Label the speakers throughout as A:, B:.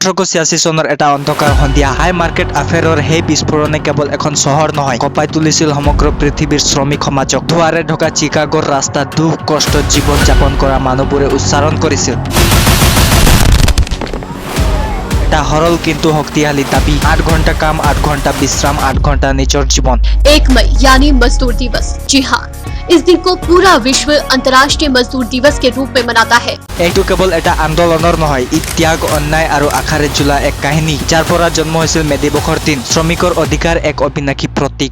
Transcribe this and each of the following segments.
A: 1886 চনৰ এটা অন্ধকাৰ সন্ধিয়া হাই মাৰ্কেট আফেৰৰ সেই বিস্ফোৰণে কেৱল এখন চহৰ নহয়, কঁপাই তুলিছিল সমগ্ৰ পৃথিৱীৰ শ্ৰমিক সমাজক। ধোঁৱাৰে ঢকা চিকাগোৰ ৰাস্তাত দুখ কষ্টত জীৱন যাপন কৰা মানুহবোৰে উচ্চাৰণ কৰিছিল এটা সৰল কিন্তু শক্তিশালী দাবী, 8 ঘণ্টা কাম, 8 ঘণ্টা বিশ্ৰাম, 8 ঘণ্টা নিজৰ জীৱন।
B: 1 मई यानी मजदूर दिवस। जी हाँ, इस दिन को पूरा विश्व अंतर्राष्ट्रीय मजदूर दिवस के रूप में मनाता है।
A: এইটো কেৱল এটা আন্দোলনৰ নহয়, ই ত্যাগ, অন্যায় আৰু আশাৰে জোলা এক কাহিনী, যাৰ পৰা জন্ম হৈছিল মে দিৱসৰ দিন, শ্ৰমিকৰ অধিকাৰ এক অবিনাশী প্ৰতীক।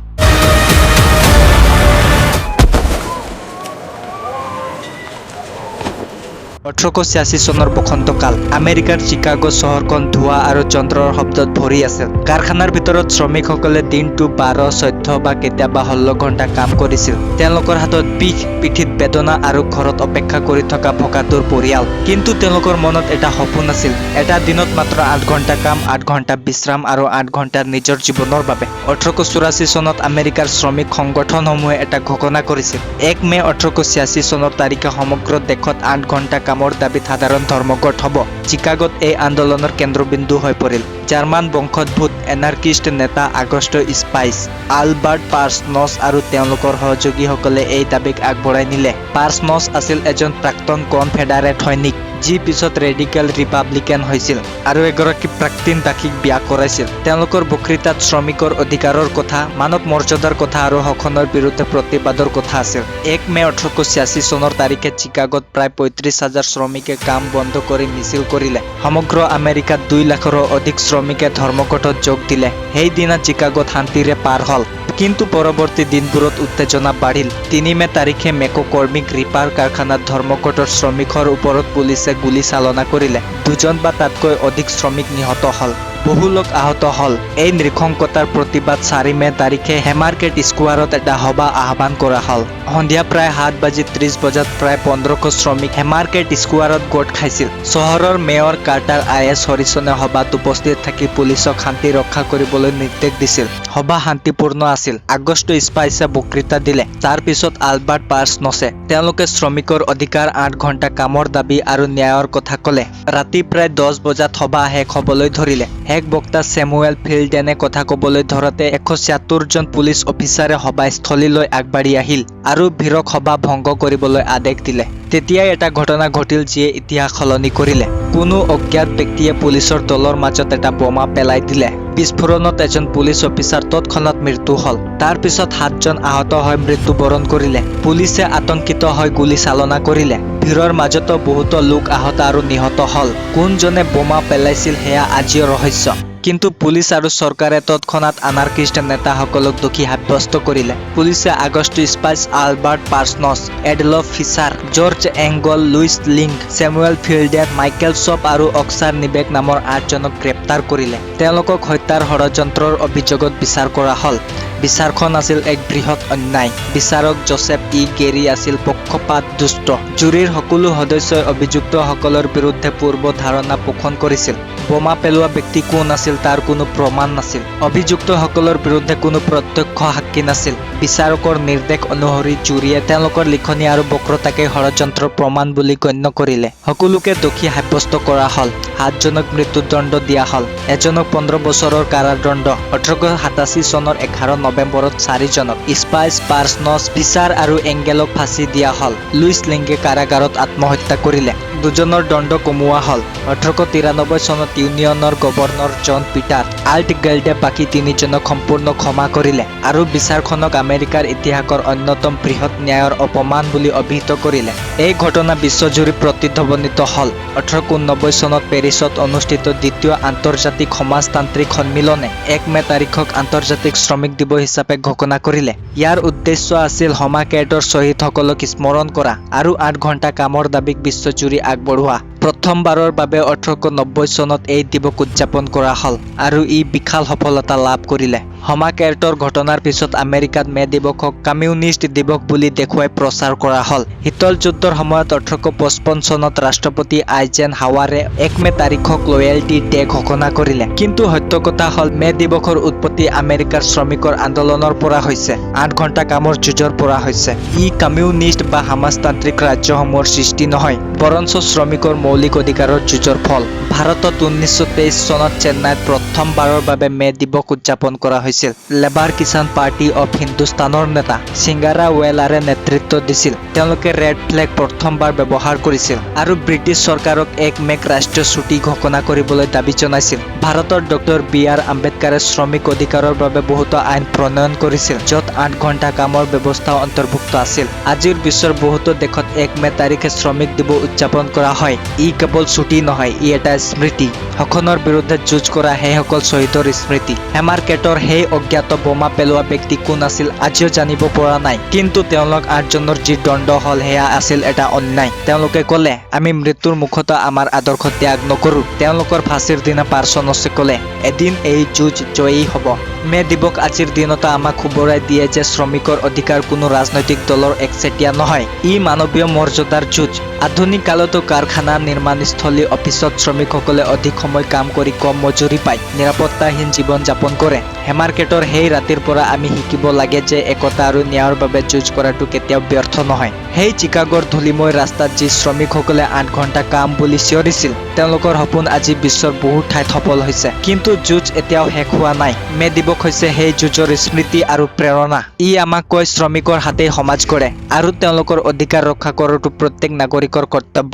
A: 1886 চনৰ বসন্তকাল। আমেৰিকাৰ চিকাগো চহৰখন ধোঁৱা আৰু যন্ত্ৰৰ শব্দত ভৰি আছিল। কাৰখানাৰ ভিতৰত শ্ৰমিকসকলে দিনটো 12, 14 বা কেতিয়াবা 16 ঘণ্টা কাম কৰিছিল। তেওঁলোকৰ হাতত বিষ, পিঠিত বেদনা আৰু ঘৰত অপেক্ষা কৰি থকা ভোকাতুৰ পৰিয়াল। কিন্তু তেওঁলোকৰ মনত এটা সপোন আছিল, এটা দিনত মাত্ৰ 8 ঘণ্টা কাম, 8 ঘণ্টা বিশ্ৰাম আৰু 8 ঘণ্টাৰ নিজৰ জীৱনৰ বাবে। 1884 চনত আমেৰিকাৰ শ্ৰমিক সংগঠনসমূহে এটা ঘোষণা কৰিছিল। 1 মে 1886 চনৰ তাৰিখে সমগ্ৰ দেশত 8 ঘণ্টা কামৰ দাবীত সাধাৰণ ধৰ্মঘট হ'ব। চিকাগোত এই আন্দোলনৰ কেন্দ্ৰবিন্দু হৈ পৰিল জাৰ্মান বংশোদ্ভূত এনাৰ্কিষ্ট নেতা আগষ্ট স্পাইচ, আলবাৰ্ট পাৰ্চনছ আৰু তেওঁলোকৰ সহযোগীসকলে এই দাবীক আগবঢ়াই নিলে। পাৰ্চনছ আছিল এজন প্ৰাক্তন কনফেডাৰেট সৈনিক, যি পিছত ৰেডিকেল ৰিপাব্লিকান হৈছিল আৰু এগৰাকী প্ৰাক্তন দাসীক বিয়া কৰাইছিল। তেওঁলোকৰ বক্তৃতাত শ্ৰমিকৰ অধিকাৰৰ কথা, মানৱ মৰ্যাদাৰ কথা আৰু শোষণৰ বিৰুদ্ধে প্ৰতিবাদৰ কথা আছিল। 1 মে 1886 চনৰ তাৰিখে চিকাগোত প্ৰায় 35,000 শ্ৰমিকে কাম বন্ধ কৰি মিছিল কৰিলে। সমগ্ৰ আমেৰিকাত 2 লাখৰো অধিক শ্ৰমিকে ধৰ্মঘটত যোগ দিলে। সেইদিনা চিকাগোত শান্তিৰে পাৰ হ'ল। কিন্তু পৰৱৰ্তী দিনবোৰত উত্তেজনা বাঢ়িল। 3 মে তাৰিখে মেকো কৰ্মিক ৰিপাৰ কাৰখানাত ধৰ্মঘটৰ শ্ৰমিকৰ ওপৰত পুলিচে গুলী চালনা কৰিলে। 2জন বা তাতকৈ অধিক শ্ৰমিক নিহত হ'ল। বহু লোক আহত হ'ল। এই নৃশংসতাৰ প্ৰতিবাদ 4 মে তাৰিখে হেমাৰ্কেট স্কোৱাৰত এটা সভা আহ্বান কৰা হ'ল। সন্ধিয়া প্ৰায় 7:30 বজাত প্ৰায় 1500 শ্ৰমিক হেমাৰ্কেট স্কোৱাৰত গোট খাইছিল। চহৰৰ মেয়ৰ কাৰ্টাৰ IS হৰিছনে সভাত উপস্থিত থাকি পুলিচক শান্তি ৰক্ষা কৰিবলৈ নিৰ্দেশ দিছিল। সভা শান্তিপূৰ্ণ আছিল। আগষ্ট স্পাইচে বক্তৃতা দিলে। তাৰ পিছত আলবাৰ্ট পাৰ্চনছে তেওঁলোকে শ্ৰমিকৰ অধিকাৰ, 8 ঘণ্টা কামৰ দাবী আৰু ন্যায়ৰ কথা ক'লে। ৰাতি প্ৰায় 10 বজাত সভা শেষ হ'বলৈ ধৰিলে। শেষ বক্তা চেমুৱেল ফিল্ডেনে কথা ক'বলৈ ধৰোতে 176 জন পুলিচ অফিচাৰে সভাস্থলীলৈ আগবাঢ়ি আহিল আৰু ভিৰক সভা ভংগ কৰিবলৈ আদেশ দিলে। তেতিয়াই এটা ঘটনা ঘটিল যিয়ে ইতিহাস সলনি কৰিলে। কোনো অজ্ঞাত ব্যক্তিয়ে পুলিচৰ দলৰ মাজত এটা বোমা পেলাই দিলে। বিস্ফোৰণত এজন পুলিচ অফিচাৰ তৎক্ষণাত মৃত্যু হ'ল। তাৰ পিছত 7 জন আহত হৈ মৃত্যুবৰণ কৰিলে। পুলিচে আতংকিত হৈ গুলী চালনা কৰিলে। ভিৰৰ মাজতো বহুতো লোক আহত আৰু নিহত হ'ল। কোনজনে বোমা পেলাইছিল সেয়া আজিও ৰহস্য। কিন্তু পুলিচ আৰু চৰকাৰে তৎক্ষণাত আনাৰ্কিষ্ট নেতাসকলক দোষী সাব্যস্ত কৰিলে। পুলিচে August Spies, Albert Parsons, Adolph Fischer, George Engel, Louis Lingg, Samuel Fielden, Michael Schwab আৰু অক্সাৰ নিবেক নামৰ 8 জনক গ্ৰেপ্তাৰ কৰিলে। তেওঁলোকক হত্যাৰ ষড়যন্ত্ৰৰ অভিযোগত বিচাৰ কৰা হ'ল। বিচাৰখন আছিল এক বৃহৎ অন্যায়। বিচাৰক জোচেফ গেৰী আছিল পক্ষপাত দুষ্ট। জুৰীৰ সকলো সদস্যই অভিযুক্তসকলৰ বিৰুদ্ধে পূৰ্ব ধাৰণা পোষণ কৰিছিল। বোমা পেলোৱা ব্যক্তি কোন আছিল তাৰ কোনো প্ৰমাণ নাছিল। অভিযুক্তসকলৰ বিৰুদ্ধে কোনো প্ৰত্যক্ষ সাক্ষী নাছিল। বিচাৰকৰ নিৰ্দেশ অনুসৰি জুৰীয়ে তেওঁলোকৰ লিখনি আৰু বক্তৃতাকে ষড়যন্ত্ৰৰ প্ৰমাণ বুলি গণ্য কৰিলে। সকলোকে দোষী সাব্যস্ত কৰা হ'ল। 7 জনক মৃত্যুদণ্ড দিয়া হ'ল। এজনক 15 বছৰৰ কাৰাদণ্ড। 1887 চনৰ 11 নৱেম্বৰত 4 জনক স্পাইচ, পাৰ্চনছ, ফিচাৰ আৰু এংগেলক ফাঁচি দিয়া হ'ল। লুইচ লিংগে কাৰাগাৰত আত্মহত্যা কৰিলে। 2 জনৰ দণ্ড কমোৱা হ'ল। 1893 চনত ইউনিয়নৰ গভৰ্ণৰ জন পিটাৰ আল্টগেল্ডে বাকী 3 জনক সম্পূৰ্ণ ক্ষমা কৰিলে আৰু বিচাৰখনক আমেৰিকাৰ ইতিহাসৰ অন্যতম বৃহৎ ন্যায়ৰ অপমান বুলি অভিহিত কৰিলে। এই ঘটনা বিশ্বজুৰি প্ৰতিধ্বনিত হ'ল। 1889 চনত পেৰিছত অনুষ্ঠিত দ্বিতীয় আন্তৰ্জাতিক সমাজতান্ত্ৰিক সন্মিলনে 1 মে তাৰিখক আন্তৰ্জাতিক শ্ৰমিক দিৱস হিচাপে ঘোষণা কৰিলে। ইয়াৰ উদ্দেশ্য আছিল সমাকেটৰ শ্বহীদসকলক স্মৰণ কৰা আৰু 8 ঘণ্টা কামৰ দাবীক বিশ্বজুৰি আগবঢ়োৱা। প্ৰথমবাৰৰ বাবে 1890 চনত এই দিৱস উদযাপন কৰা হ'ল আৰু ই বিশাল সফলতা লাভ কৰিলে। সমাকেটৰ ঘটনাৰ পিছত আমেৰিকাত মে দিৱসক কমিউনিষ্ট দিৱস বুলি দেখুৱাই প্ৰচাৰ কৰা হ'ল। শীতল যুদ্ধৰ সময়ত 1855 চনত ৰাষ্ট্ৰপতি আইজেন হাৱাৰে 1 মে তাৰিখক লয়েলটি ডে ঘোষণা কৰিলে। কিন্তু সত্য কথা হ'ল মে দিৱসৰ উৎপত্তি আমেৰিকাৰ শ্ৰমিকৰ আন্দোলনৰ পৰা হৈছে, 8 ঘণ্টা কামৰ যুঁজৰ পৰা হৈছে। ই কমিউনিষ্ট বা সমাজতান্ত্ৰিক ৰাজ্যসমূহৰ সৃষ্টি নহয়, বৰঞ্চ শ্ৰমিকৰ মৌলিক অধিকাৰৰ যুঁজৰ ফল। ভাৰতত 1923 চনত চেন্নাইত প্ৰথমবাৰৰ বাবে মে দিৱস উদযাপন কৰা হৈছিল। লেবাৰ কিষাণ পাৰ্টি অফ হিন্দুস্তানৰ নেতা সিংগাৰা ৱেলাৰে নেতৃত্ব দিছিল। তেওঁলোকে ৰেড ফ্লেগ প্ৰথমবাৰ ব্যৱহাৰ কৰিছিল আৰু ব্ৰিটিছ চৰকাৰক 1 মেক ৰাষ্ট্ৰীয় ছুটী ঘোষণা কৰিবলৈ দাবী জনাইছিল। ভাৰতৰ ডক্টৰ বি.আৰ. আম্বেদকাৰে শ্ৰমিক অধিকাৰৰ বাবে বহুতো আইন প্ৰণয়ন কৰিছিল, য'ত 8 ঘণ্টা কামৰ ব্যৱস্থাও অন্তৰ্ভুক্ত আছিল। আজিৰ বিশ্বৰ বহুতো দেশত 1 মে তাৰিখে শ্ৰমিক দিৱস উদযাপন কৰা হয়। ই কেৱল ছুটী নহয়, ই এটা স্মৃতি। শোষণৰ বিৰুদ্ধে যুঁজ কৰা সেইসকল শ্বহীদৰ স্মৃতি। হেমাৰকেটৰ সেই অজ্ঞাত বোমা পেলোৱা ব্যক্তি কোন আছিল আজিও জানিব পৰা নাই। কিন্তু তেওঁলোক 8জনৰ যি দণ্ড হ'ল সেয়া আছিল এটা অন্যায়। তেওঁলোকে ক'লে, আমি মৃত্যুৰ মুখতো আমাৰ আদৰ্শ ত্যাগ নকৰোঁ। তেওঁলোকৰ ফাঁচীৰ দিনা পাৰ্চনছে ক'লে, এদিন এই যুঁজ জয়ী হ'ব। মে দিৱস আজিৰ দিনতো আমাক সোঁৱৰাই দিয়ে যে শ্ৰমিকৰ অধিকাৰ কোনো ৰাজনৈতিক দলৰ একচেটিয়া নহয়। ই মানৱীয় মৰ্যাদাৰ যুঁজ। আধুনিক কালতো কাৰখানা, নিৰ্মাণস্থলী, অফিচত শ্ৰমিকসকলে অধিক সময় কাম কৰি কম মজুৰি পায়, নিৰাপত্তাহীন জীৱন যাপন কৰে। হেমাৰকেটৰ সেই ৰাতিৰ পৰা আমি শিকিব লাগে যে একতা আৰু ন্যায়ৰ বাবে যুঁজ কৰাটো কেতিয়াও ব্যৰ্থ নহয়। সেই চিকাগোৰ ধূলিময় ৰাস্তাত যি শ্ৰমিকসকলে 8 ঘণ্টা কাম বুলি চিঞৰিছিল, তেওঁলোকৰ সপোন আজি বিশ্বৰ বহু ঠাইত সফল হৈছে। কিন্তু যুঁজ এতিয়াও শেষ হোৱা নাই। মে দিৱস হৈছে সেই যুঁজৰ স্মৃতি আৰু প্ৰেৰণা। ই আমাক কয় শ্ৰমিকৰ হাতেই সমাজ গঢ়ে আৰু তেওঁলোকৰ অধিকাৰ ৰক্ষা কৰাটো প্ৰত্যেক নাগৰিকৰ কৰ্তব্য।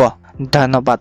A: ধন্যবাদ।